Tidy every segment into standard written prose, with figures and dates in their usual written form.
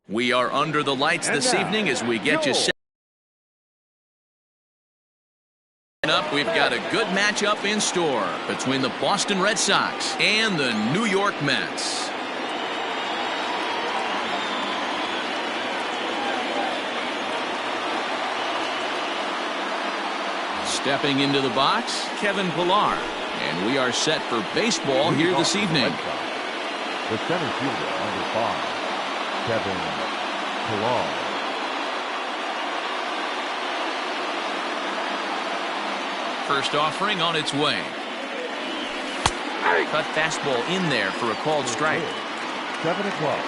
We are under the lights this evening as we get you set up. We've got a good matchup in store between the Boston Red Sox and the New York Mets. Stepping into the box, Kevin Pillar. And we are set for baseball here this evening. The center fielder, number 5, Kevin Pillar. First offering on its way. Cut fastball in there for a called strike. 7 o'clock.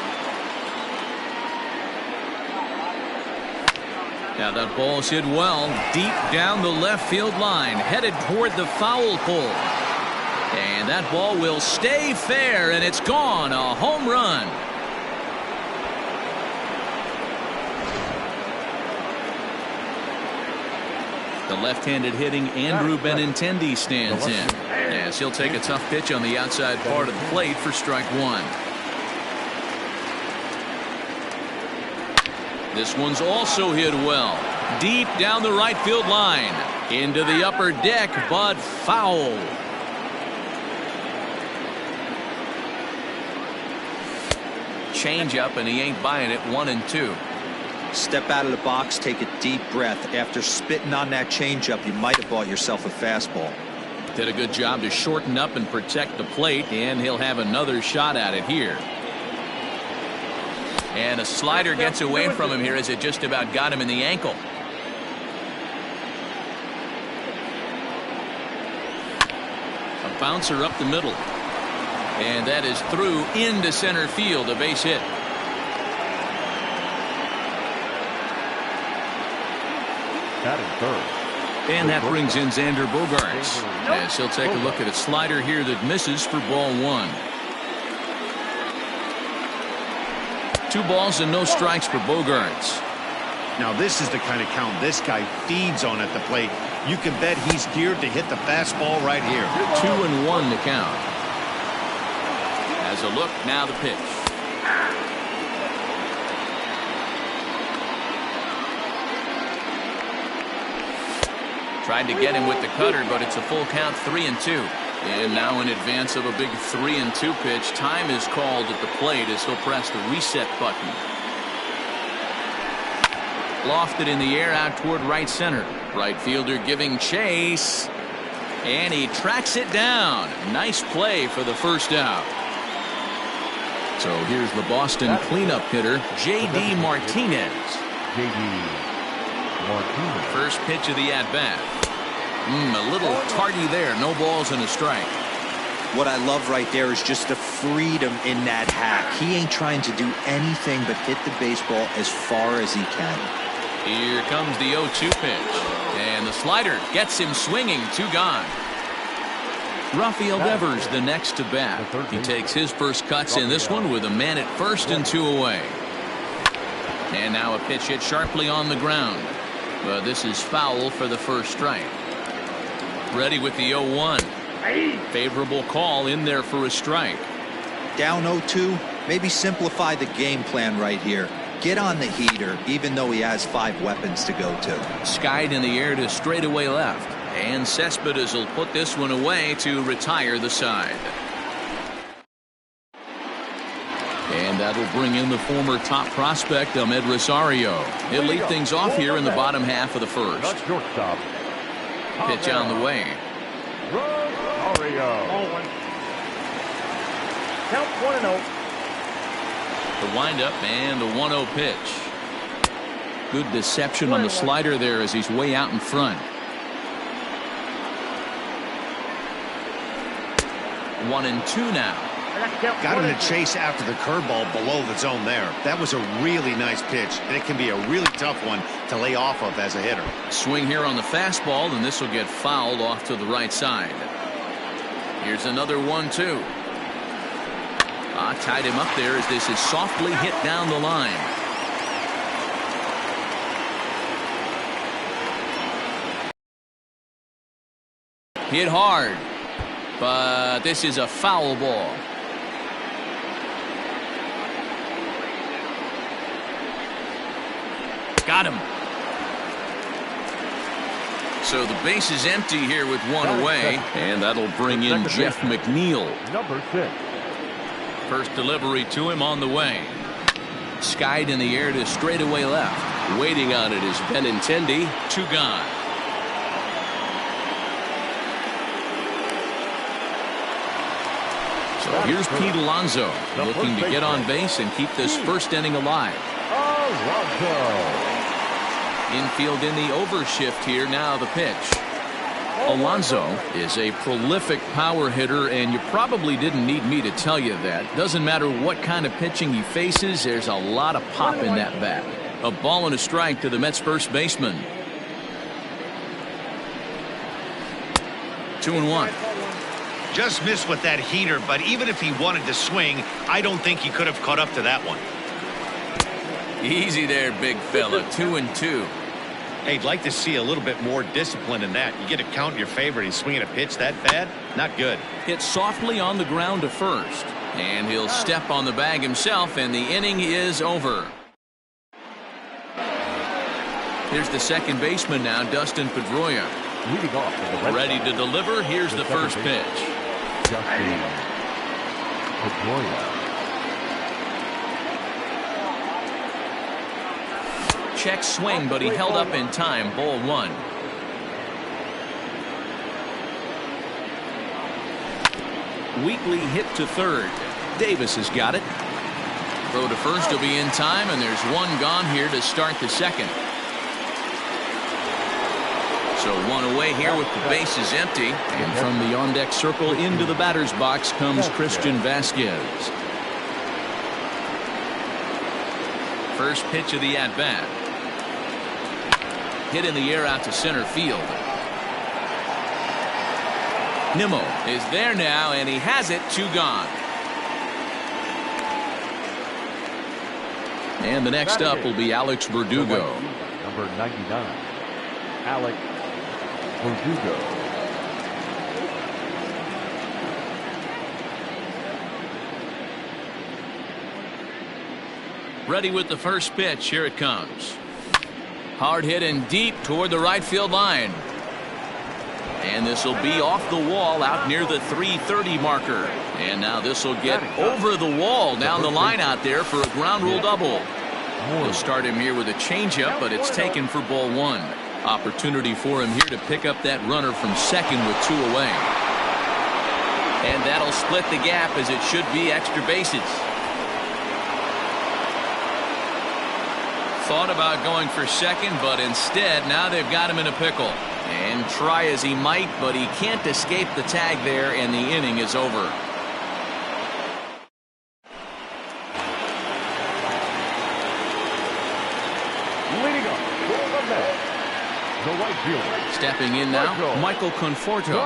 Now that ball's hit well, deep down the left field line, headed toward the foul pole. And that ball will stay fair, and it's gone. A home run. The left-handed hitting Andrew Benintendi stands in, as he'll take a tough pitch on the outside part of the plate for strike one. This one's also hit well. Deep down the right field line. Into the upper deck, but foul. Change up, and he ain't buying it. 1-2. Step out of the box, take a deep breath. After spitting on that changeup, you might have bought yourself a fastball. Did a good job to shorten up and protect the plate, and he'll have another shot at it here. And a slider gets away from him here as it just about got him in the ankle. A bouncer up the middle. And that is through into center field, a base hit. Batting third. And that brings in Xander Bogaerts, as he'll take a look at a slider here that misses for ball one. 2 balls and no strikes for Bogaerts. Now this is the kind of count this guy feeds on at the plate. You can bet he's geared to hit the fastball right here. 2-1 to count. As a look, now the pitch. Tried to get him with the cutter, but it's a full count, 3-2. And now in advance of a big 3-2 pitch, time is called at the plate as he'll press the reset button. Lofted in the air out toward right center. Right fielder giving chase. And he tracks it down. Nice play for the first out. So here's the Boston cleanup hitter, J.D. Martinez. J.D. Martinez. First pitch of the at-bat. A little tardy there. No balls and a strike. What I love right there is just the freedom in that hack. He ain't trying to do anything but hit the baseball as far as he can. Here comes the 0-2 pitch. And the slider gets him swinging. 2 gone. Rafael Devers the next to bat. He takes his first cuts in this one with a man at first and 2 away. And now a pitch hit sharply on the ground. But this is foul for the first strike. Ready with the 0-1. Favorable call in there for a strike. Down 0-2. Maybe simplify the game plan right here. Get on the heater, even though he has 5 weapons to go to. Skied in the air to straightaway left. And Cespedes will put this one away to retire the side. And that'll bring in the former top prospect, Ahmed Rosario. He'll lead things off here in the bottom half of the first. Shortstop. Pitch on the way. Rosario. Count 1-0. The windup and the 1-0 pitch. Good deception on the slider there as he's way out in front. 1-2 now. Got him to chase after the curveball below the zone there. That was a really nice pitch, and it can be a really tough one to lay off of as a hitter. Swing here on the fastball, and this will get fouled off to the right side. Here's another 1-2. Tied him up there as this is softly hit down the line. Hit hard, but this is a foul ball. Got him. So the base is empty here with one away, and that'll bring in Jeff McNeil. Number 6. First delivery to him on the way. Skied in the air to straightaway left. Waiting on it is Benintendi. 2 gone. So here's Pete Alonso looking to get on base and keep this first inning alive. Alonso. Infield in the overshift here. Now the pitch. Alonso is a prolific power hitter, and you probably didn't need me to tell you that. Doesn't matter what kind of pitching he faces, there's a lot of pop in that bat. A ball and a strike to the Mets first baseman. 2-1. Just missed with that heater, but even if he wanted to swing, I don't think he could have caught up to that one. Easy there, big fella. 2-2. Hey, I'd like to see a little bit more discipline in that. You get a count in your favor, he's swinging a pitch that bad? Not good. Hit softly on the ground to first. And he'll step on the bag himself, and the inning is over. Here's the second baseman now, Dustin Pedroia. Leading off for the Red Ready Sox. to deliver. Here's the first pitch. Dustin Pedroia. Check swing, but he held up in time. Ball 1. Weekly hit to third. Davis has got it. Throw to first will be in time, and there's one gone here to start the second. So one away here with the bases empty. And from the on-deck circle into the batter's box comes Christian Vasquez. First pitch of the at-bat. Hit in the air out to center field. Nimmo is there now, and he has it. 2 gone. And the next up will be Alex Verdugo. Number 99. Alex Verdugo. Ready with the first pitch. Here it comes. Hard hit and deep toward the right field line. And this will be off the wall out near the 330 marker. And now this will get over the wall down the line out there for a ground rule double. We'll start him here with a changeup, but it's taken for ball 1. Opportunity for him here to pick up that runner from second with 2 away. And that'll split the gap, as it should be extra bases. Thought about going for second, but instead now they've got him in a pickle. And try as he might, but he can't escape the tag there, and the inning is over. Leading up for the Mets, the right fielder. Stepping in now, Michael Conforto.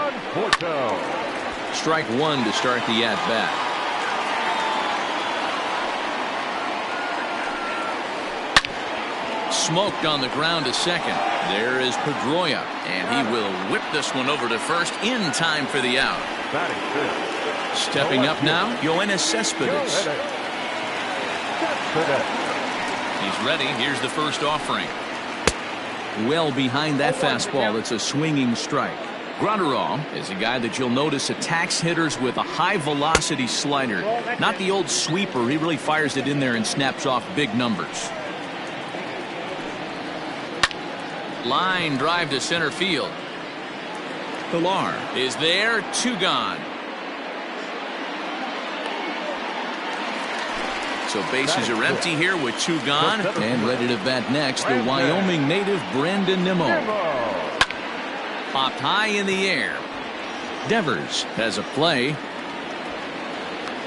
Strike 1 to start the at-bat. Smoked on the ground to second. There is Pedroia, and he will whip this one over to first in time for the out. Stepping up now, Yoenis Cespedes. He's ready. Here's the first offering. Well behind that fastball. It's a swinging strike. Granderol is a guy that you'll notice attacks hitters with a high velocity slider. Not the old sweeper. He really fires it in there and snaps off big numbers. Line drive to center field. Pilar is there. 2 gone. So bases are empty here with 2 gone. And ready to bat next, the Wyoming native Brandon Nimmo. Popped high in the air. Devers has a play.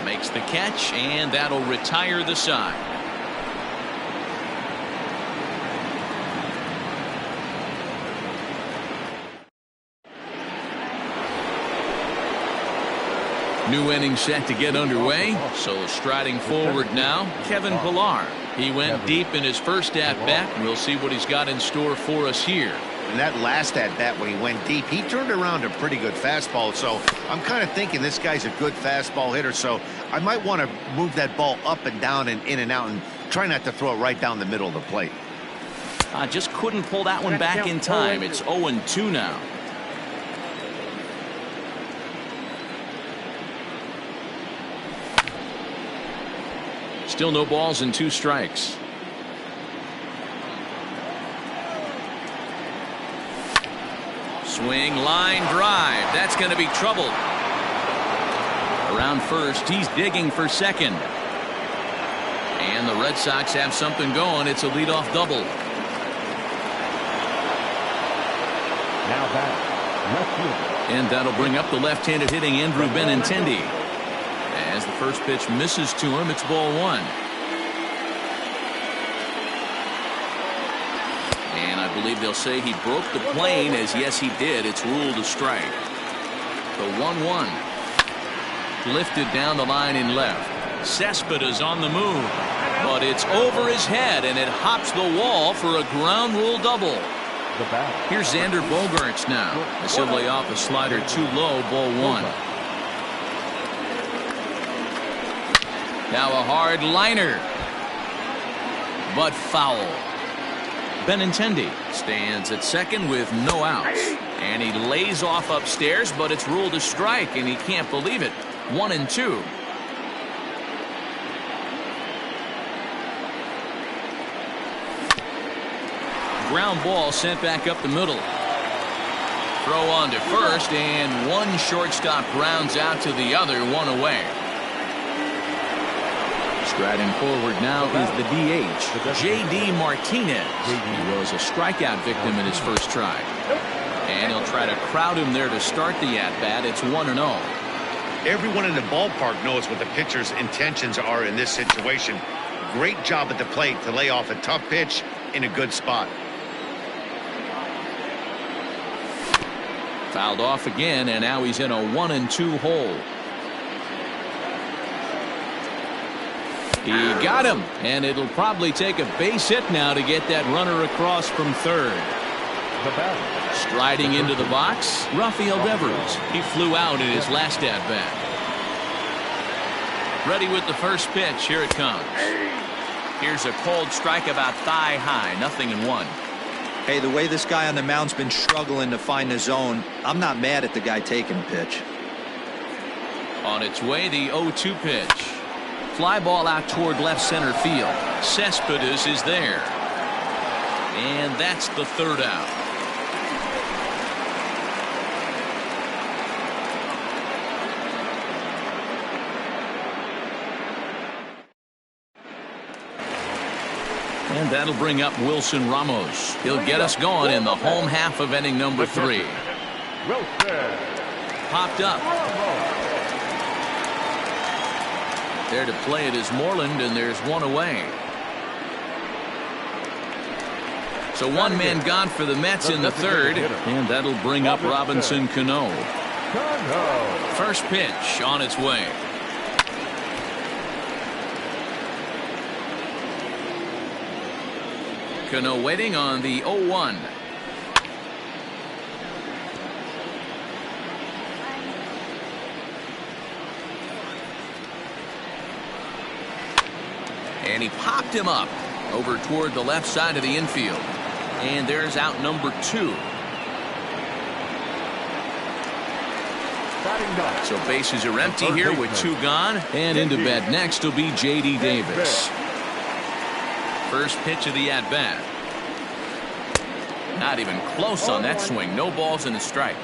Makes the catch, and that'll retire the side. New inning set to get underway. So striding forward now, Kevin Pilar. He went deep in his first at-bat. We'll see what he's got in store for us here. And that last at-bat when he went deep, he turned around a pretty good fastball. So I'm kind of thinking this guy's a good fastball hitter. So I might want to move that ball up and down and in and out and try not to throw it right down the middle of the plate. Just couldn't pull that one back in time. It's 0-2 now. Still no balls and 2 strikes. Swing, line drive. That's going to be trouble. Around first, he's digging for second. And the Red Sox have something going. It's a leadoff double. Now back, left field. And that'll bring up the left-handed hitting Andrew Benintendi. As the first pitch misses to him, it's ball 1. And I believe they'll say he broke the plane, as yes he did. It's ruled a strike. The 1-1. Lifted down the line in left. Cespedes on the move, but it's over his head, and it hops the wall for a ground rule double. Here's Xander Bogaerts now, as he'll lay off a slider too low, ball 1. Now a hard liner, but foul. Benintendi stands at second with no outs, and he lays off upstairs, but it's ruled a strike, and he can't believe it. 1-2. Ground ball sent back up the middle. Throw on to first, and one shortstop grounds out to the other, 1 away. Striding forward now is the DH, J.D. Martinez. He was a strikeout victim in his first try. And he'll try to crowd him there to start the at-bat. It's 1-0. Everyone in the ballpark knows what the pitcher's intentions are in this situation. Great job at the plate to lay off a tough pitch in a good spot. Fouled off again, and now he's in a 1-2 hole. He got him, and it'll probably take a base hit now to get that runner across from third. Striding into the box, Rafael Devers. He flew out in his last at-bat. Ready with the first pitch. Here it comes. Here's a cold strike about thigh high. 0-1. Hey, the way this guy on the mound's been struggling to find the zone, I'm not mad at the guy taking the pitch. On its way, the 0-2 pitch. Fly ball out toward left center field. Cespedes is there. And that's the third out. And that'll bring up Wilson Ramos. He'll get us going in the home half of inning number 3. Popped up. There to play it is Moreland, and there's 1 away. So 1 man gone for the Mets in the third, and that'll bring up Robinson Cano. First pitch on its way. Cano waiting on the 0-1. And he popped him up over toward the left side of the infield. And there's out number 2. So bases are empty here with 2 gone. And into bed next will be J.D. Davis. First pitch of the at-bat. Not even close on that swing. No balls and a strike.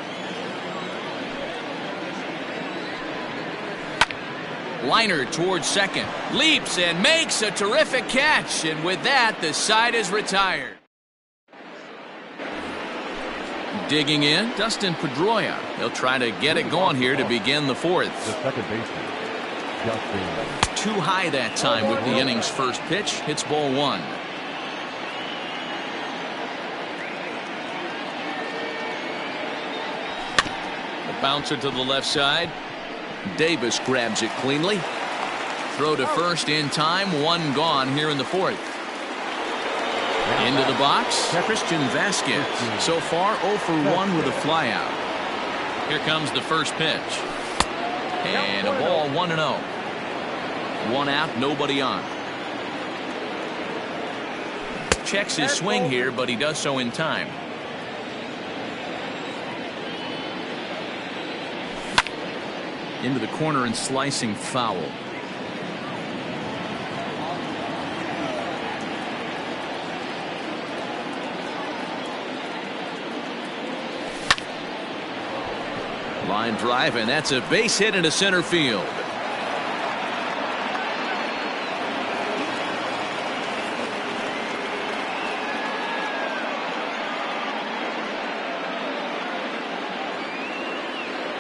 Liner towards second. Leaps and makes a terrific catch. And with that, the side is retired. Digging in, Dustin Pedroia. He'll try to get it going here to begin the 4th. The second baseman, Justin. Too high that time with the inning's first pitch. Hits ball 1. The bouncer to the left side. Davis grabs it cleanly. Throw to first in time. 1 gone here in the 4th. Into the box, Christian Vasquez. So far 0 for 1 with a flyout. Here comes the first pitch. And a ball 1-0. 1 out, nobody on. checks his swing here, but he does so in time. Into the corner and slicing foul. Line drive, and that's a base hit into center field.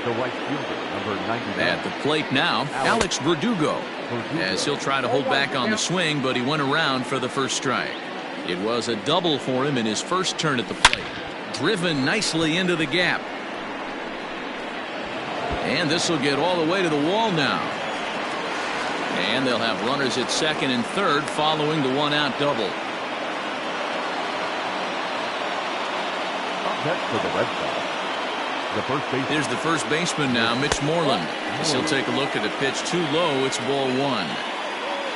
The right fielder, number 99. At the plate now, Alex Verdugo, as he'll try to hold back on the swing, but he went around for the first strike. It was a double for him in his first turn at the plate. Driven nicely into the gap. And this will get all the way to the wall now. And they'll have runners at second and third following the one-out double. Up next for the Red Sox, Here's the first baseman now, Mitch Moreland. As he'll take a look at a pitch too low. It's ball one.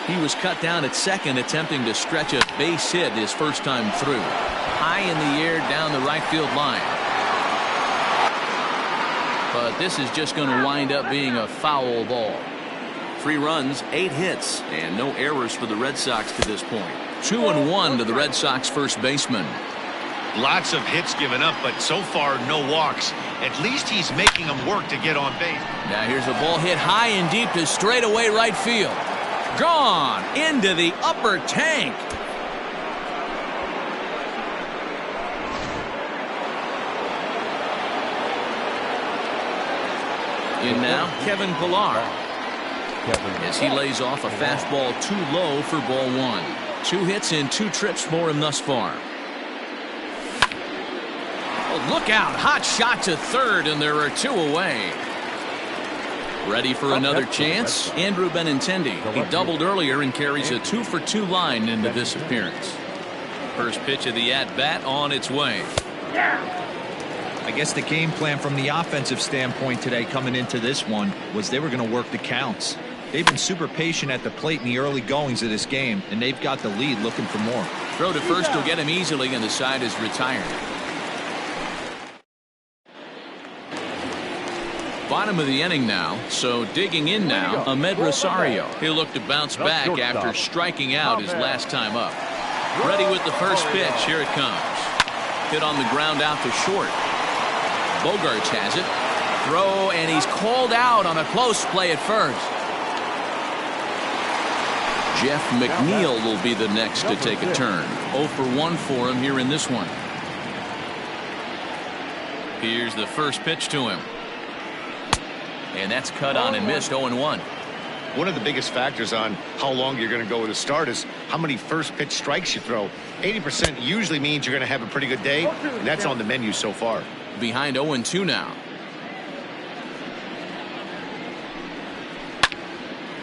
He was cut down at second, attempting to stretch a base hit his first time through. High in the air down the right field line. But this is just going to wind up being a foul ball. 3 runs, 8 hits, and no errors for the Red Sox to this point. 2-1 to the Red Sox first baseman. Lots of hits given up, but so far no walks. At least he's making them work to get on base. Now here's a ball hit high and deep to straightaway right field. Gone into the upper tank. In now, Kevin Pillar. As he lays off a fastball too low for ball one. 2 hits and 2 trips for him thus far. Look out. Hot shot to third, and there are 2 away. Ready for another chance? Andrew Benintendi. He doubled earlier and carries a 2-for-2 line into this appearance. First pitch of the at-bat on its way. I guess the game plan from the offensive standpoint today coming into this one was they were going to work the counts. They've been super patient at the plate in the early goings of this game, and they've got the lead looking for more. Throw to first will get him easily, and the side is retired. Bottom of the inning now, so digging in now, Ahmed Rosario. He'll look to bounce back after striking out his last time up. Ready with the first pitch. Here it comes. Hit on the ground out to short. Bogarts has it. Throw, and he's called out on a close play at first. Jeff McNeil will be the next to take a turn. 0-for-1 for him here in this one. Here's the first pitch to him. And that's cut on and missed. 0-1. One of the biggest factors on how long you're going to go with a start is how many first pitch strikes you throw. 80% usually means you're going to have a pretty good day, and that's on the menu so far. Behind 0-2 now.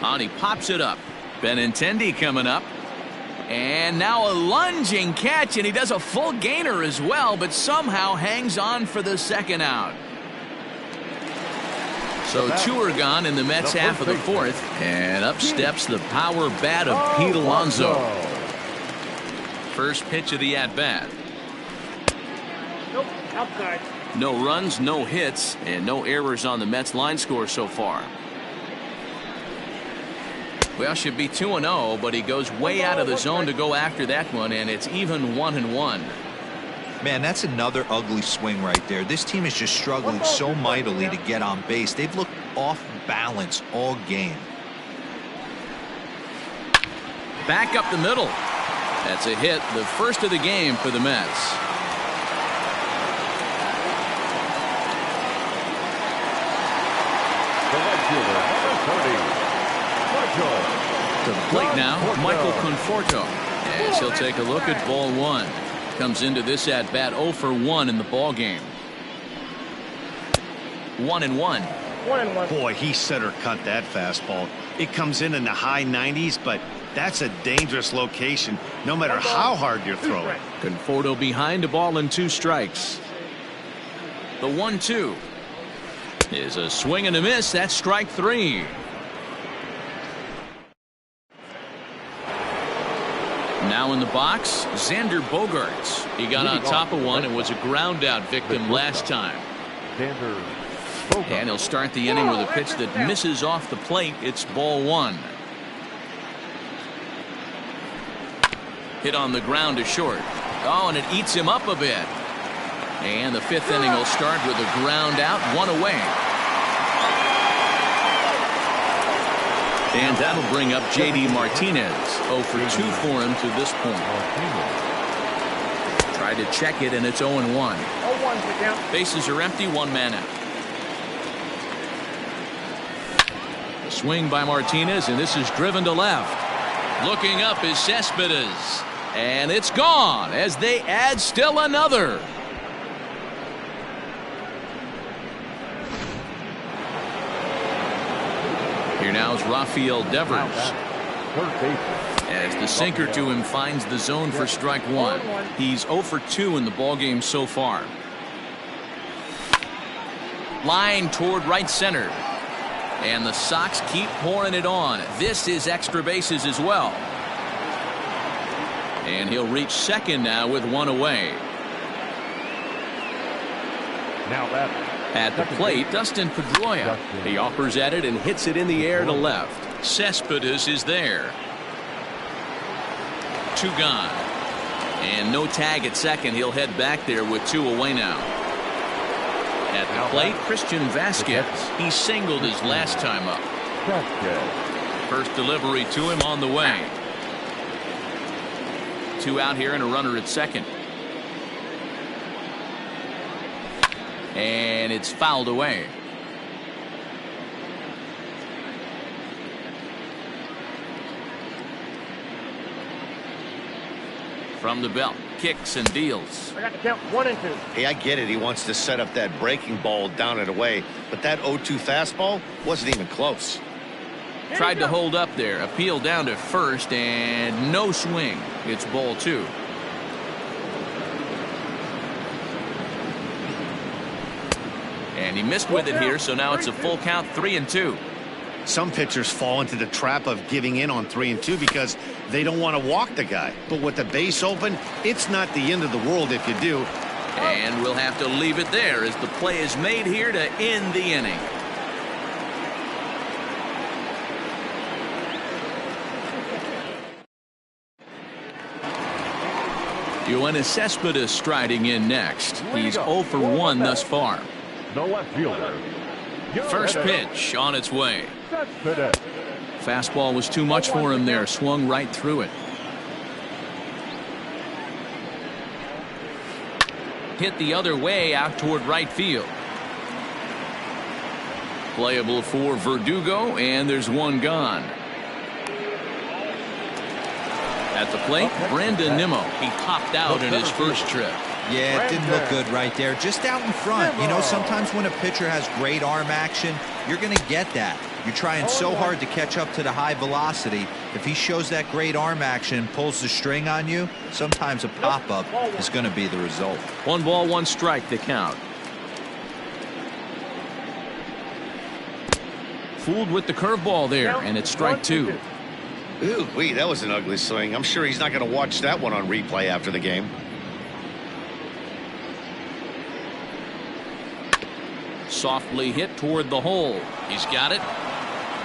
On he pops it up. Benintendi coming up. And now a lunging catch, and he does a full gainer as well, but somehow hangs on for the second out. So 2 are gone in the Mets half of the 4th, and up steps the power bat of Pete Alonso. First pitch of the at-bat. Nope, outside. No runs, no hits, and no errors on the Mets line score so far. Well, should be 2-0, but he goes way out of the zone to go after that one, and it's even 1-1. Man, that's another ugly swing right there. This team is just struggling so mightily to get on base. They've looked off balance all game. Back up the middle. That's a hit, the first of the game for the Mets. The right fielder, number 30, To the plate now, Michael Conforto. As he'll take a look at ball one. Comes into this at bat 0-for-1 in the ball game. 1-1. 1-1. Boy, he center cut that fastball. It comes in the high 90s, but that's a dangerous location no matter how hard you're throwing. Conforto behind a ball and 2 strikes. The 1-2 is a swing and a miss. That's strike 3. Now in the box, Xander Bogaerts. He got on top of one and was a ground out victim last time. And he'll start the inning with a pitch that misses off the plate. It's ball one. Hit on the ground to short. Oh, and it eats him up a bit. And the fifth inning will start with a ground out, one away. And that'll bring up J.D. Martinez. 0 for 2 for him to this point. Tried to check it, and it's 0-1. Bases are empty, one man out. A swing by Martinez, and this is driven to left. Looking up is Cespedes. And it's gone as they add still another. Here now is Rafael Devers. As the sinker to him finds the zone for strike one. He's 0 for 2 in the ballgame so far. Line toward right center. And the Sox keep pouring it on. This is extra bases as well. And he'll reach second now with one away. Now that at the plate, Dustin Pedroia. He offers at it and hits it in the air to left. Cespedes is there. 2 gone. And no tag at second. He'll head back there with 2 away now. At the plate, Christian Vasquez. He singled his last time up. First delivery to him on the way. 2 out here and a runner at second. And it's fouled away. From the belt, kicks and deals. I got to count 1 and 2. Hey, I get it. He wants to set up that breaking ball down and away, but that 0-2 fastball wasn't even close. Tried to hold up there. Appeal down to first and no swing. It's ball 2. And he missed with it here, so now it's a full count, 3-2. Some pitchers fall into the trap of giving in on 3-2 because they don't want to walk the guy. But with the base open, it's not the end of the world if you do. And we'll have to leave it there as the play is made here to end the inning. Yoenis Cespedes striding in next. He's 0 for 1 thus far. the left fielder. First pitch on its way. Fastball was too much for him there. Swung right through it. Hit the other way out toward right field. Playable for Verdugo, and there's one gone. At the plate, Brandon Nimmo. He popped out in his first trip. Yeah, it didn't look good right there. Just out in front. You know, sometimes when a pitcher has great arm action, you're going to get that. You're trying so hard to catch up to the high velocity. If he shows that great arm action, pulls the string on you, sometimes a pop-up is going to be the result. 1 ball, 1 strike to count. Fooled with the curveball there, and it's strike 2. Ooh, wee, that was an ugly swing. I'm sure he's not going to watch that one on replay after the game. Softly hit toward the hole. He's got it.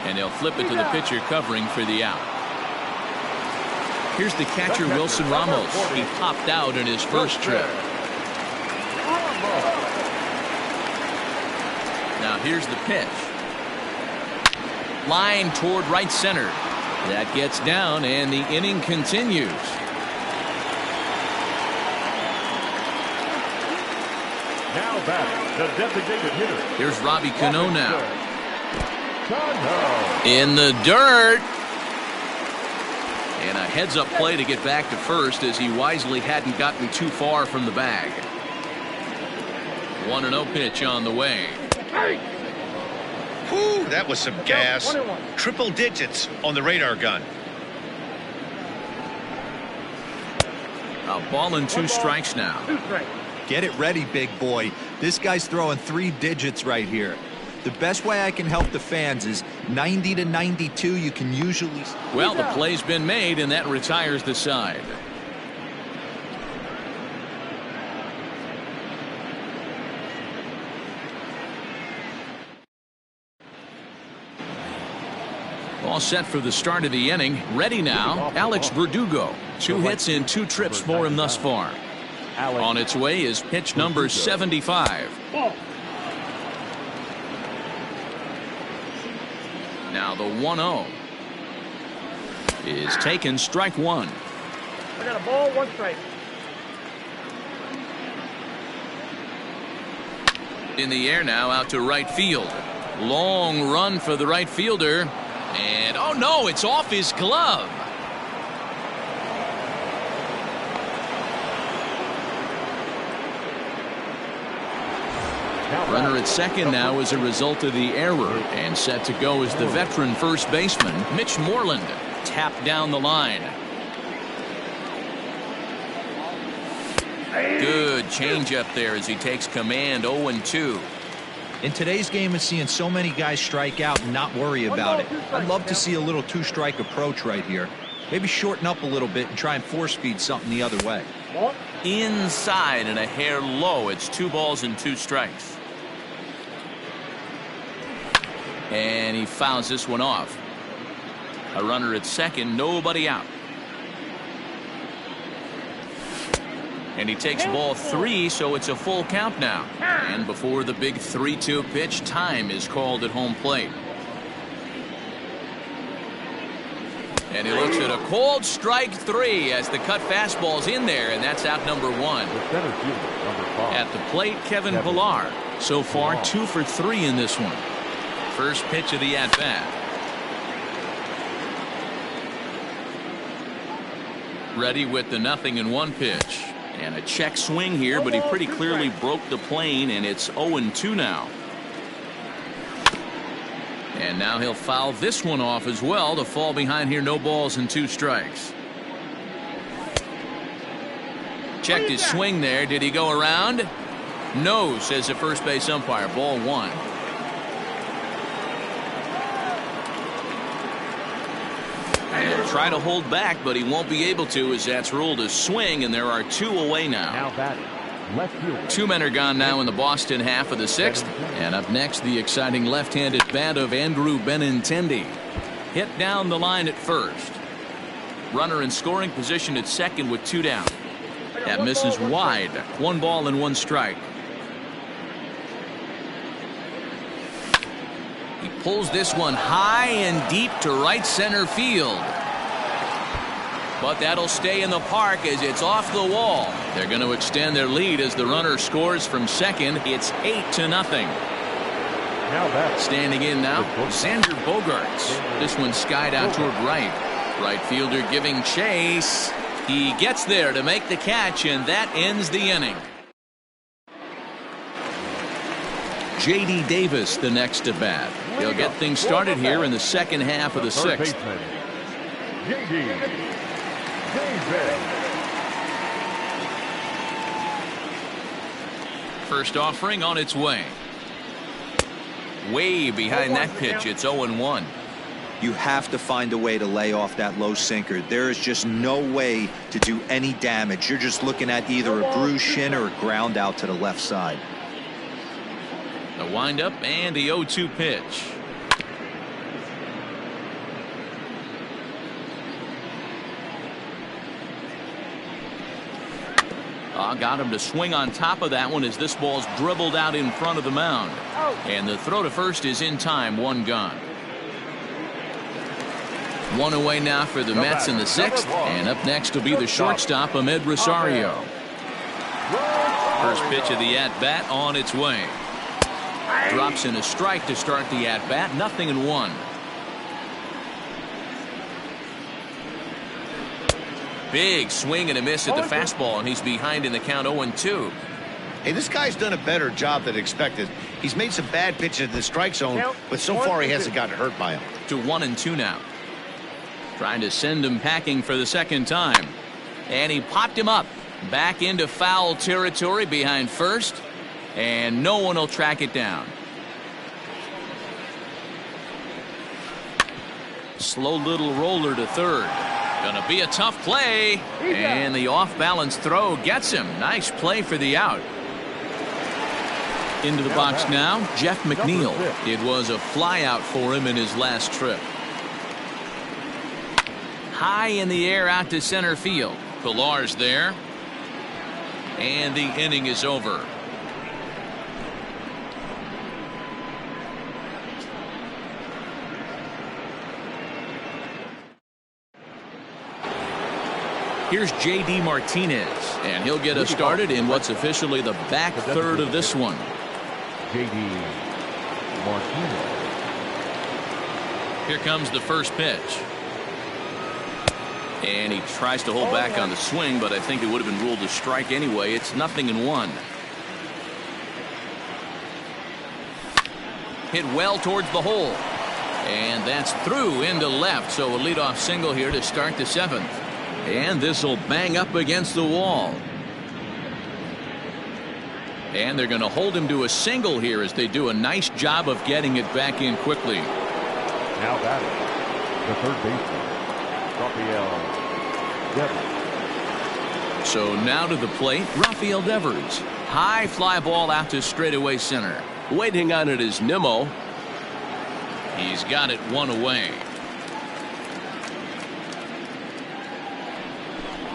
And they'll flip it to the pitcher covering for the out. Here's the catcher, Wilson Ramos. He popped out in his first trip. Now here's the pitch. Line toward right center. That gets down, and the inning continues. Now back, the designated hitter. Here's Robbie Cano now. In the dirt. And a heads-up play to get back to first as he wisely hadn't gotten too far from the bag. 1-0 pitch on the way. Whew, that was some gas. Triple digits on the radar gun. A ball and 2 strikes now. Get it ready, big boy. This guy's throwing 3 digits right here. The best way I can help the fans is 90 to 92. You can usually. Well, the play's been made, and that retires the side. All set for the start of the inning. Ready now, Alex Verdugo. 2 hits in 2 trips for him thus far. On its way is pitch number 75. Now the 1-0 is taken, strike 1. I got a ball, 1 strike. In the air now, out to right field. Long run for the right fielder. And oh no, it's off his glove. Runner at second now as a result of the error, and set to go is the veteran first baseman Mitch Moreland. Tapped down the line. Good changeup there as he takes command. 0-2. In today's game of seeing so many guys strike out and not worry about it, I'd love to see a little 2-strike approach right here. Maybe shorten up a little bit and try and 4-speed something the other way. Inside and a hair low. It's 2 balls and 2 strikes. And he fouls this one off. A runner at second, nobody out. And he takes ball 3, so it's a full count now. And before the big 3-2 pitch, time is called at home plate. And he looks at a called strike 3 as the cut fastball's in there, and that's out number 1. At the plate, Kevin Pillar. So far, 2 for 3 in this one. First pitch of the at-bat. Ready with the 0-1 pitch. And a check swing here, but he pretty clearly broke the plane, and it's 0-2 now. And now he'll foul this one off as well to fall behind here. No balls and 2 strikes. Checked his swing there. Did he go around? No, says the first base umpire. Ball 1. And he'll try to hold back, but he won't be able to, as that's ruled a swing, and there are 2 away now. Left fielder. 2 men are gone now in the Boston half of the 6th. And up next, the exciting left-handed bat of Andrew Benintendi. Hit down the line at first. Runner in scoring position at second with 2 down. That misses wide. 1 ball and 1 strike. He pulls this one high and deep to right center field. But that'll stay in the park as it's off the wall. They're going to extend their lead as the runner scores from second. It's 8-0. Standing in now, Xander Bogaerts. This one skied out toward right. Right fielder giving chase. He gets there to make the catch, and that ends the inning. J.D. Davis the next to bat. He'll get things started here in the second half of the 6th. First offering on its way. Way behind that pitch. It's 0-1. You have to find a way to lay off that low sinker. There is just no way to do any damage. You're just looking at either a bruised shin or a ground out to the left side. The windup and the 0-2 pitch. Got him to swing on top of that one as this ball's dribbled out in front of the mound. And the throw to first is in time. 1 gone. 1 away now for the Mets in the 6th. And up next will be the shortstop, Ahmed Rosario. First pitch of the at-bat on its way. Drops in a strike to start the at-bat. 0-1. Big swing and a miss at the fastball, and he's behind in the count. 0-2. Hey, this guy's done a better job than expected. He's made some bad pitches in the strike zone, but so far he hasn't gotten hurt by them. To 1-2 now. Trying to send him packing for the second time. And he popped him up. Back into foul territory behind first. And no one will track it down. Slow little roller to third. Gonna be a tough play. And the off-balance throw gets him. Nice play for the out. Into the box now, Jeff McNeil. It was a flyout for him in his last trip. High in the air out to center field. Pillar's there. And the inning is over. Here's J.D. Martinez, and he'll get us started in what's officially the back third of this one. J.D. Martinez. Here comes the first pitch. And he tries to hold back on the swing, but I think it would have been ruled a strike anyway. It's 0-1. Hit well towards the hole. And that's through into left, so a leadoff single here to start the seventh. And this will bang up against the wall. And they're going to hold him to a single here as they do a nice job of getting it back in quickly. Now batting, the third baseman, Rafael Devers. So now to the plate, Rafael Devers. High fly ball out to straightaway center. Waiting on it is Nimmo. He's got it one away.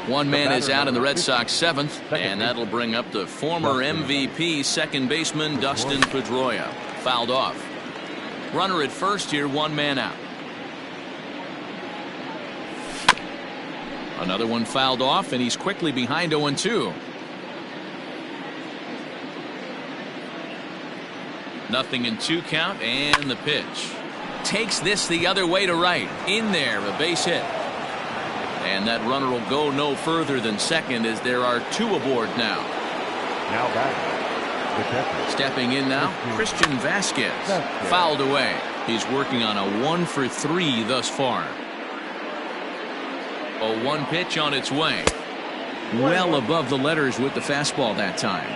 One man is out in the Red Sox seventh, and that'll bring up the former MVP second baseman Dustin Pedroia. Fouled off. Runner at first here, one man out. Another one fouled off, and he's quickly behind 0-2. 0-2 count, and the pitch. Takes this the other way to right. In there, a base hit. And that runner will go no further than second as there are two aboard now. Now batting. Stepping in now, Christian Vasquez. Fouled away. He's working on a 1-for-3 thus far. A 1 pitch on its way. Well above the letters with the fastball that time.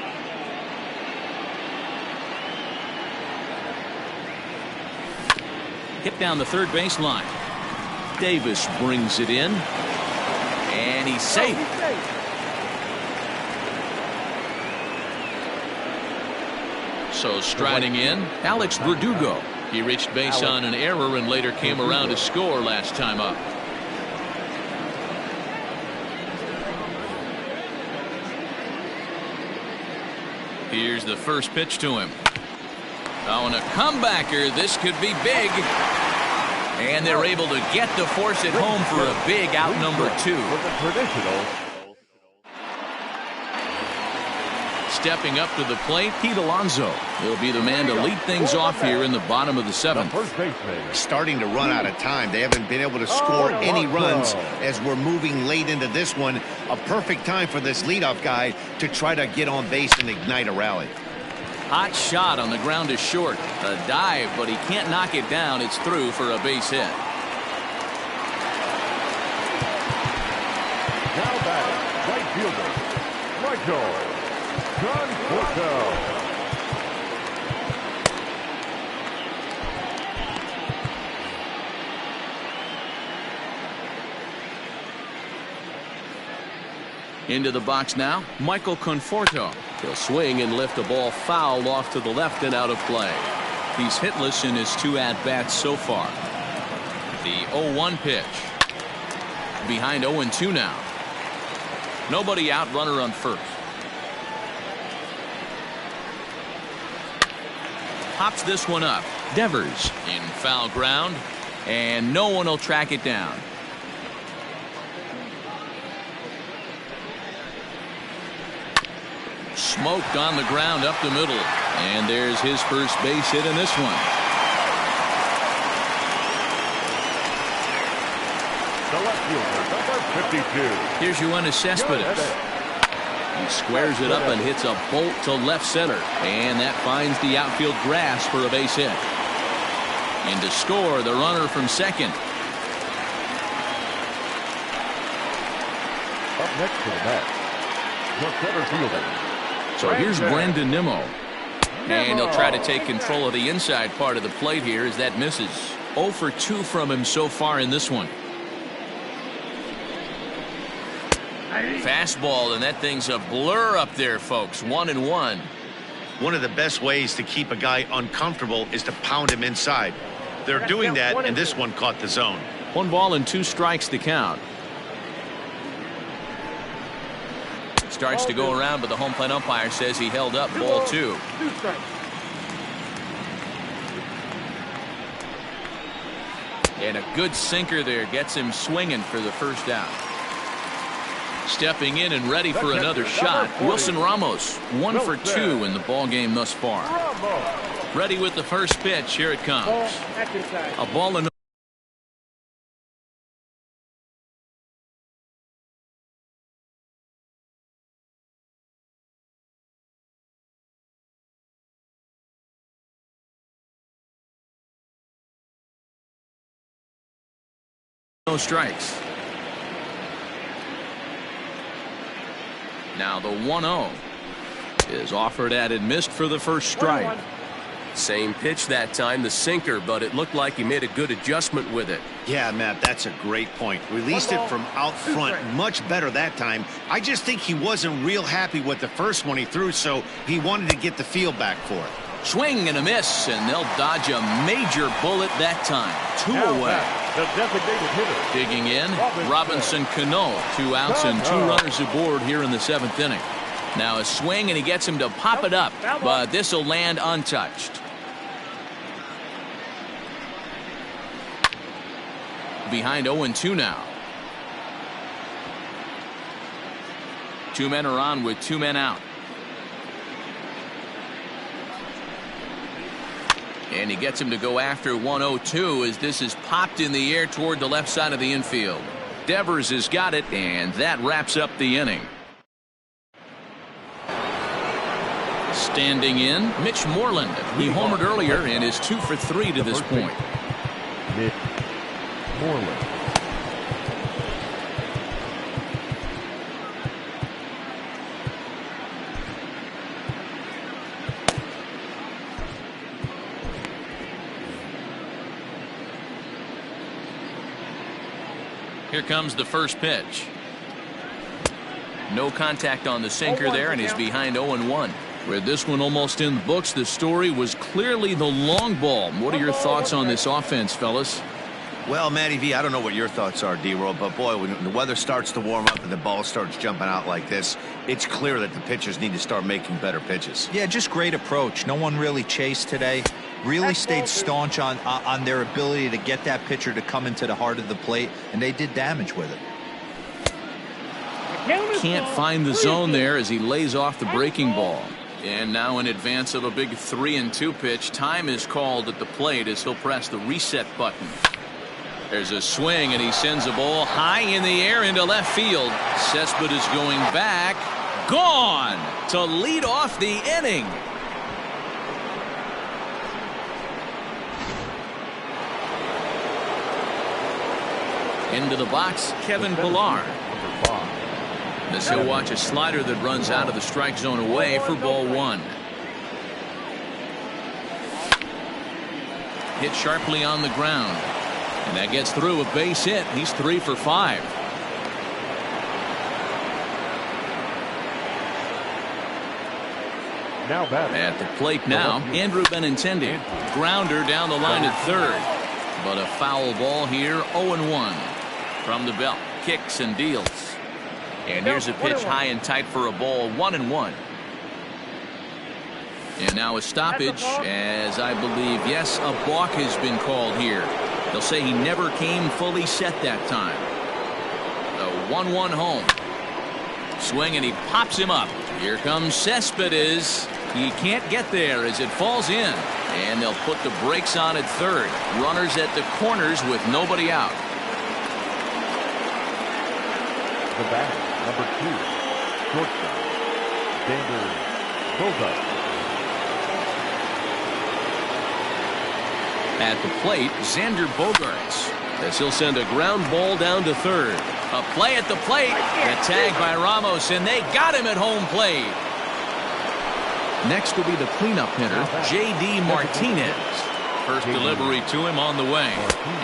Hit down the third baseline. Davis brings it in. And he's safe. So striding in, Alex Verdugo. He reached base on an error and later came around to score last time up. Here's the first pitch to him. Oh, and a comebacker. This could be big. And they're able to get the force at home for a big out number 2. Stepping up to the plate, Pete Alonso. He'll be the man to lead things off here in the bottom of the seventh. Starting to run out of time. They haven't been able to score any runs as we're moving late into this one. A perfect time for this leadoff guy to try to get on base and ignite a rally. Hot shot on the ground is short. A dive, but he can't knock it down. It's through for a base hit. Now batting, right fielder, Michael Conforto. Into the box now, Michael Conforto. He'll swing and lift a ball foul off to the left and out of play. He's hitless in his 2 at-bats so far. The 0-1 pitch. Behind 0-2 now. Nobody out, runner on first. Pops this one up. Devers in foul ground, and no one will track it down. Smoked on the ground up the middle. And there's his first base hit in this one. The left fielder, number 52. Here's Yoenis Cespedes. He squares it up and hits a bolt to left center. And that finds the outfield grass for a base hit. And to score, the runner from second. Up next to the bat, the center fielder. So here's Brandon Nimmo. And he'll try to take control of the inside part of the plate here as that misses. 0 for 2 from him so far in this one. Fastball, and that thing's a blur up there, folks. 1-1. One of the best ways to keep a guy uncomfortable is to pound him inside. They're doing that, and this one caught the zone. 1 ball and 2 strikes to count. Starts to go around, but the home plate umpire says he held up. Ball 2. And a good sinker there gets him swinging for the first out. Stepping in and ready for another shot, Wilson Ramos. 1 for 2 in the ball game thus far. Ready with the first pitch. Here it comes. A ball and no strikes. Now the 1-0 is offered at and missed for the first strike. Same pitch that time, the sinker, but it looked like he made a good adjustment with it. Yeah, Matt, that's a great point. Released it from out front much better that time. I just think he wasn't real happy with the first one he threw, so he wanted to get the feel back for it. Swing and a miss, and they'll dodge a major bullet that time. 2 away. The designated hitter. Digging in, Robinson Cano. 2 outs and 2 runners aboard here in the 7th inning. Now a swing, and he gets him to pop it up, but this will land untouched. Behind 0-2 now. 2 men are on with 2 men out. And he gets him to go after 1-0-2 as this is popped in the air toward the left side of the infield. Devers has got it, and that wraps up the inning. Standing in, Mitch Moreland. He homered earlier and is 2 for 3 to this point. Mitch Moreland. Here comes the first pitch. No contact on the sinker there, and he's behind 0-1. With this one almost in the books, the story was clearly the long ball. What are your thoughts on this offense, fellas? Well, Matty V, I don't know what your thoughts are, D-Roll, but boy, when the weather starts to warm up and the ball starts jumping out like this, it's clear that the pitchers need to start making better pitches. Yeah, just great approach. No one really chased today. Really stayed staunch on their ability to get that pitcher to come into the heart of the plate, and they did damage with it. Can't find the zone there as he lays off the breaking ball. And now in advance of a big 3-2 pitch, time is called at the plate as he'll press the reset button. There's a swing, and he sends a ball high in the air into left field. Cespedes going back. Gone to lead off the inning. Into the box, Kevin Pillar. As he'll watch a slider that runs out of the strike zone away for ball 1. Hit sharply on the ground. And that gets through a base hit. He's 3 for 5. Now batting. At the plate now, Andrew Benintendi. Grounder down the line at third. But a foul ball here, 0-1. From the belt, kicks and deals. And here's a pitch high and tight for a ball, 1-1. And now a stoppage, as I believe, yes, a balk has been called here. They'll say he never came fully set that time. The 1-1 home. Swing, and he pops him up. Here comes Cespedes. He can't get there as it falls in. And they'll put the brakes on at third. Runners at the corners with nobody out. The bat, number 2, shortstop, Xander Bogart. At the plate, Xander Bogaerts, as he'll send a ground ball down to third. A play at the plate. The tag by Ramos, and they got him at home plate. Next will be the cleanup hitter, J.D. Martinez. First delivery to him on the way.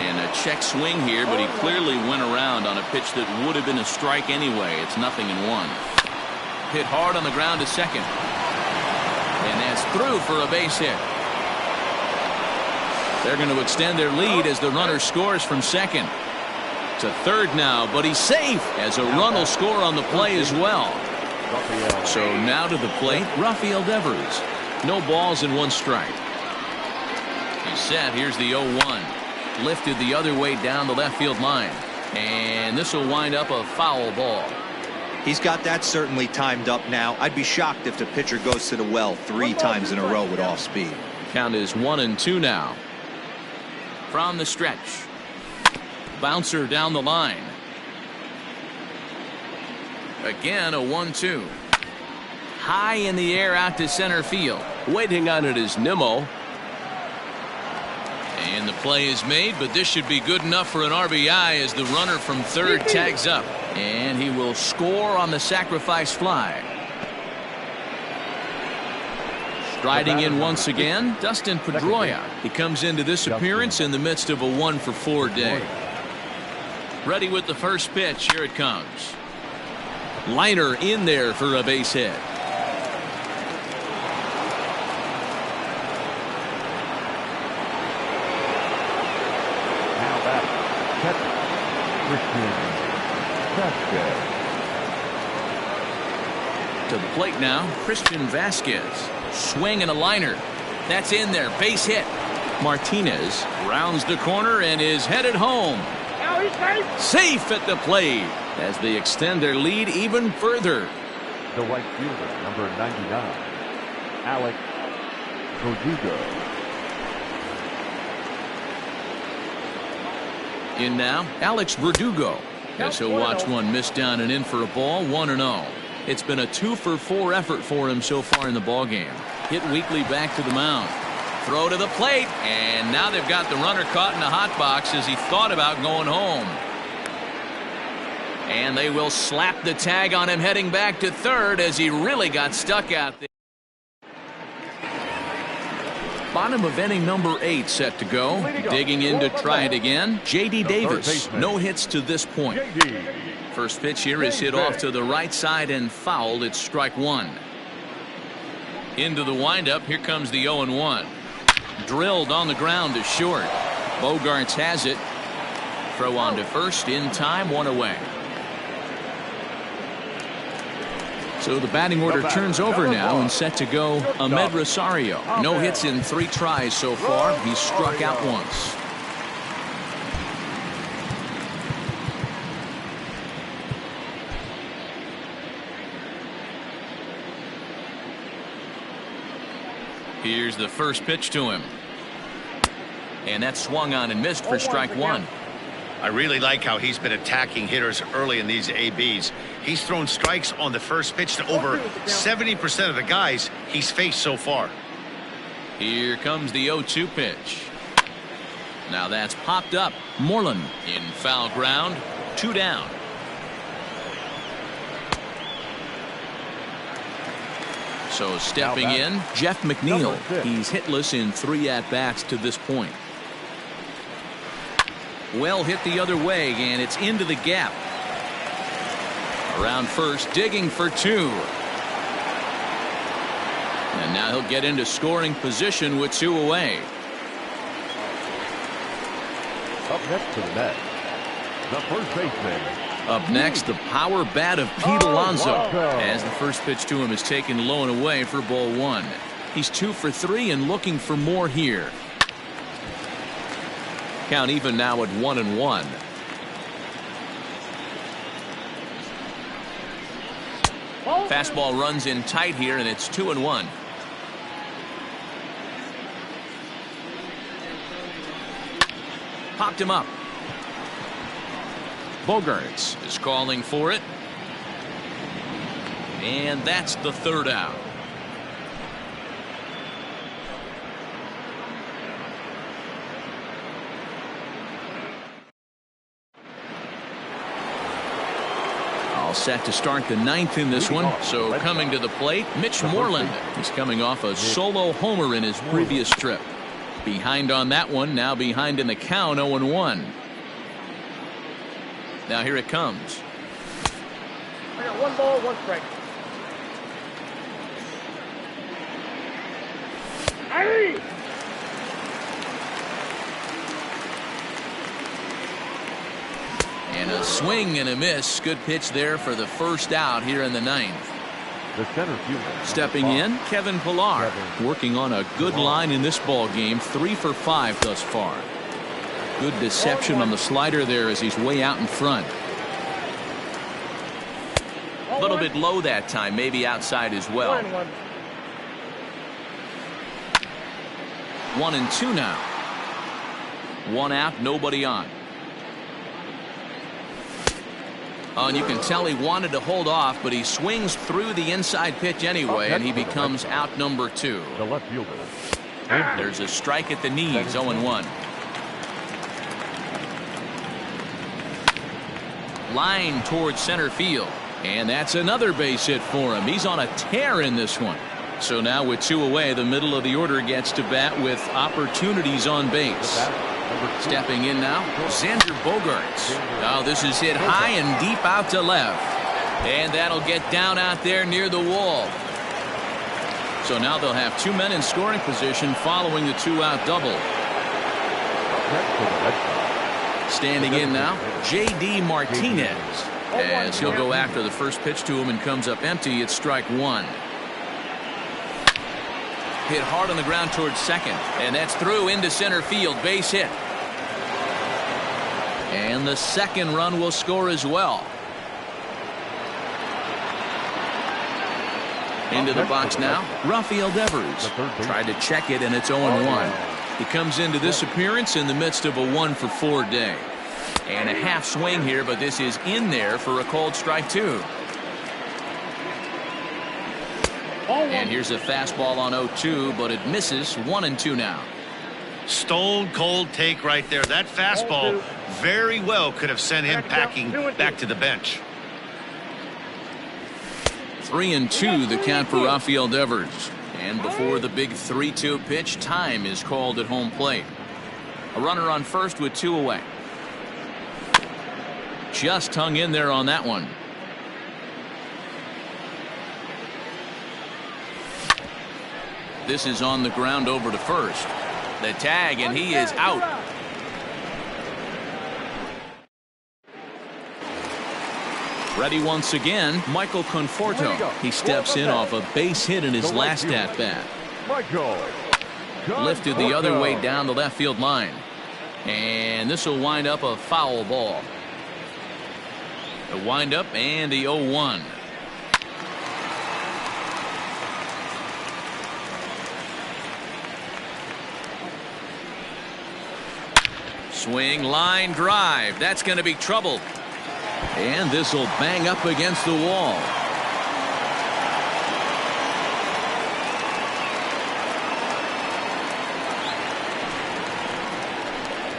And a check swing here, but he clearly went around on a pitch that would have been a strike anyway. It's 0-1. Hit hard on the ground to second. And that's through for a base hit. They're going to extend their lead as the runner scores from second. To third now, but he's safe as a run will score on the play as well. So now to the plate, Rafael Devers. No balls and 1 strike. He's set. Here's the 0-1. Lifted the other way down the left field line. And this will wind up a foul ball. He's got that certainly timed up now. I'd be shocked if the pitcher goes to the well 3 times in a row with off speed. Count is 1-2 now. From the stretch. Bouncer down the line. Again a 1-2. High in the air out to center field. Waiting on it is Nimmo. And the play is made, but this should be good enough for an RBI as the runner from third tags up. And he will score on the sacrifice fly. Striding in once again, Dustin Pedroia. He comes into this appearance in the midst of a 1-for-4 day. Ready with the first pitch. Here it comes. Liner in there for a base hit. Now back. Christian Vasquez. To the plate now, Christian Vasquez. Swing and a liner. That's in there. Base hit. Martinez rounds the corner and is headed home. Now he's safe. Safe at the plate as they extend their lead even further. The right fielder, number 99, Alex Verdugo. In now, Alex Verdugo. Guess he'll watch one miss down and in for a ball. 1-0. It's been a 2-for-4 effort for him so far in the ballgame. Hit weakly back to the mound. Throw to the plate, and now they've got the runner caught in the hot box as he thought about going home. And they will slap the tag on him heading back to third as he really got stuck out there. Bottom of inning number 8 set to go. Digging in to try it again. J.D. Davis. No hits to this point. First pitch here is hit off to the right side and fouled. It's strike 1. Into the windup. Here comes the 0-1. Drilled on the ground to short. Bogarts has it. Throw on to first in time. 1 away. So the batting order turns over now and set to go Ahmed Rosario. No hits in 3 tries so far. He's struck out once. Here's the first pitch to him. And that swung on and missed for strike 1. I really like how he's been attacking hitters early in these ABs. He's thrown strikes on the first pitch to over 70% of the guys he's faced so far. Here comes the 0-2 pitch. Now that's popped up. Moreland in foul ground. 2 down. So stepping in, Jeff McNeil. He's hitless in 3 at-bats to this point. Well hit the other way, and it's into the gap. Around first, digging for 2. And now he'll get into scoring position with 2 away. Up next to the net, the first baseman. Up next, the power bat of Pete Alonso. As the first pitch to him is taken low and away for ball 1. He's 2 for 3 and looking for more here. Count even now at 1-1. Fastball runs in tight here, and it's 2-1. Popped him up. Bogarts is calling for it. And that's the 3rd out. Set to start the 9th in this one. So coming to the plate, Mitch Moreland. He's coming off a solo homer in his previous trip. Behind on that one, now behind in the count, 0-1. Now here it comes. I got 1 ball, 1 strike. Hey! And a swing and a miss. Good pitch there for the first out here in the 9th. The center fielder. Stepping in, Kevin Pillar, working on a good line in this ball game, 3 for 5 thus far. Good deception on the slider there as he's way out in front. A little bit low that time, maybe outside as well. 1-2 now. 1 out, nobody on. Oh, and you can tell he wanted to hold off, but he swings through the inside pitch anyway, and he becomes out number 2. The left fielder. There's a strike at the knees, 0-1. Line towards center field, and that's another base hit for him. He's on a tear in this one. So now with 2 away, the middle of the order gets to bat with opportunities on base. Stepping in now, Xander Bogaerts. Now this is hit high and deep out to left. And that'll get down out there near the wall. So now they'll have 2 men in scoring position following the 2-out double. Standing in now, J.D. Martinez. As he'll go after the first pitch to him and comes up empty, it's strike 1. Hit hard on the ground towards second, and that's through into center field, base hit. And the second run will score as well. Into the box now, Rafael Devers. Tried to check it, and it's 0-1. He comes into this appearance in the midst of a 1-for-4 day. And a half swing here, but this is in there for a called strike 2. And here's a fastball on 0-2, but it misses. 1-2 now. Stone cold take right there. That fastball very well could have sent him packing back to the bench. 3-2 the count for Rafael Devers. And before the big 3-2 pitch, time is called at home plate. A runner on first with 2 away. Just hung in there on that one. This is on the ground over to first. The tag, and he is out. Ready once again, Michael Conforto. He steps in off a base hit in his last at-bat. Lifted the other way down the left field line. And this will wind up a foul ball. The windup and the 0-1. Swing, line, drive. That's going to be trouble. And this will bang up against the wall.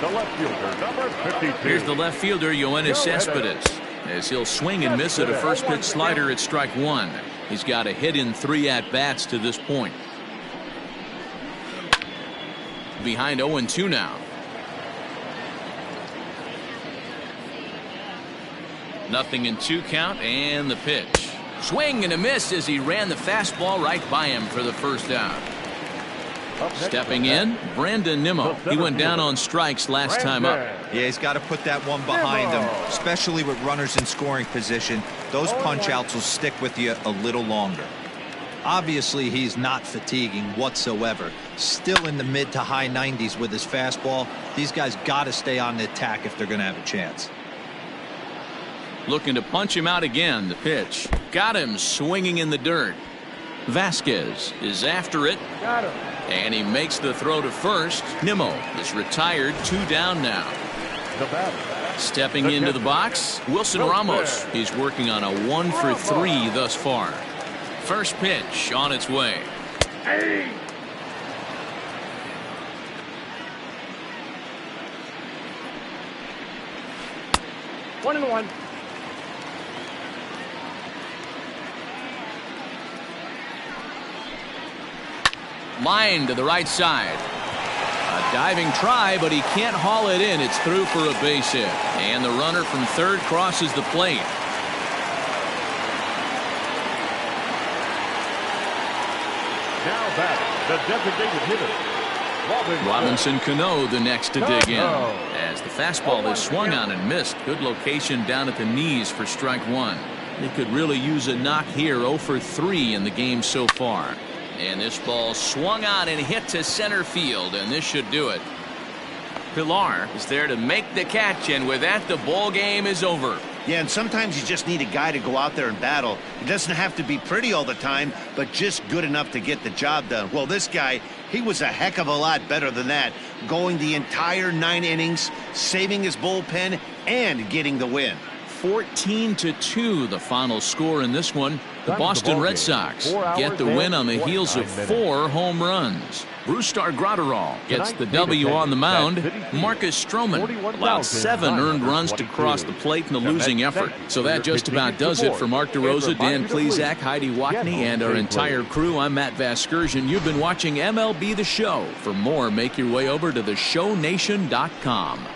The left fielder, number 52. Here's the left fielder, Yoenis Cespedes. As he'll swing and miss at a first pitch slider at strike 1. He's got a hit in 3 at-bats to this point. Behind 0-2 now. Nothing in 2 count, and the pitch. Swing and a miss as he ran the fastball right by him for the first out. Stepping in, Brandon Nimmo. He went down on strikes last time up. Yeah, he's got to put that one behind him, especially with runners in scoring position. Those punch-outs will stick with you a little longer. Obviously, he's not fatiguing whatsoever. Still in the mid to high 90s with his fastball. These guys got to stay on the attack if they're going to have a chance. Looking to punch him out again. The pitch. Got him swinging in the dirt. Vasquez is after it. Got him. And he makes the throw to first. Nimmo is retired. 2 down now. Stepping into the box, Wilson Ramos. He's working on a 1-for-3 thus far. First pitch on its way. Hey! One and one. Line to the right side. A diving try, but he can't haul it in. It's through for a base hit. And the runner from third crosses the plate. Now back, the designated hitter, Robinson Cano the next to dig in. As the fastball is swung on and missed. Good location down at the knees for strike one. They could really use a knock here. 0 for 3 in the game so far. And this ball swung on and hit to center field, and this should do it. Pilar is there to make the catch, and with that, the ball game is over. Yeah, and sometimes you just need a guy to go out there and battle. It doesn't have to be pretty all the time, but just good enough to get the job done. Well, this guy, he was a heck of a lot better than that, going the entire 9 innings, saving his bullpen, and getting the win. 14-2 the final score in this one. The Boston Red Sox get the win on the heels of 4 home runs. Brusdar Graterol gets the W on the mound. Marcus Stroman allowed 7 earned runs to cross the plate in the losing effort. So that just about does it for Mark DeRosa, Dan Klezak, Heidi Watney, and our entire crew. I'm Matt Vasgersian. You've been watching MLB The Show. For more, make your way over to theshownation.com.